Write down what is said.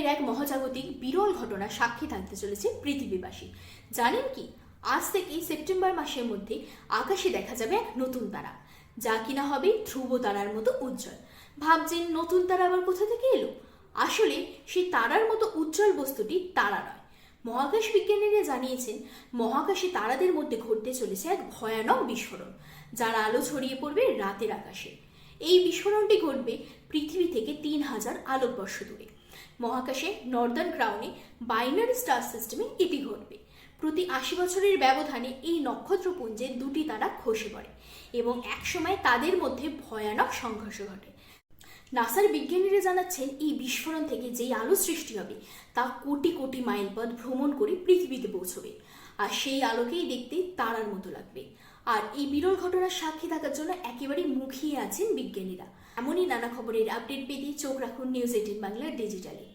বিজ্ঞানের এক মহাজাগতিক বিরল ঘটনা সাক্ষী থাকতে চলেছে পৃথিবীবাসী। জানেন কি, আজ থেকে সেপ্টেম্বর মাসের মধ্যে আকাশে দেখা যাবে এক নতুন তারা, যা কিনা হবে ধ্রুব তারার মতো উজ্জ্বল। ভাবছেন নতুন তারা আবার কোথা থেকে এলো? আসলে সেই তারার মতো উজ্জ্বল বস্তুটি তারা নয়। মহাকাশ বিজ্ঞানীরা জানিয়েছেন মহাকাশে তারাদের মধ্যে ঘটতে চলেছে এক ভয়ানক বিস্ফোরণ, যার আলো ছড়িয়ে পড়বে রাতের আকাশে। এই বিস্ফোরণটি ঘটবে পৃথিবী থেকে 3000 আলোকবর্ষ দূরে। মহাকাশে নর্দার্ন ক্রাউনে বাইনারি স্টার সিস্টেমে এটি ঘটবে। প্রতি 80 বছরের ব্যবধানে এই নক্ষত্রপুঞ্জে দুটি তারা খসে পড়ে এবং একসময় তাদের মধ্যে ভয়ানক সংঘর্ষ ঘটে। নাসার বিজ্ঞানীরা জানাচ্ছেন এই বিস্ফোরণ থেকে যেই আলো সৃষ্টি হবে তা কোটি কোটি মাইল পথ ভ্রমণ করে পৃথিবীতে পৌঁছবে, আর সেই আলোকেই দেখতে তারার মতো লাগবে। আর এই বিরল ঘটনার সাক্ষী থাকার জন্য একেবারে মুখিয়ে আছেন বিজ্ঞানীরা। এমনই নানা খবরের আপডেট পেতে চোখ রাখুন নিউজ 18 বাংলার ডিজিটালে।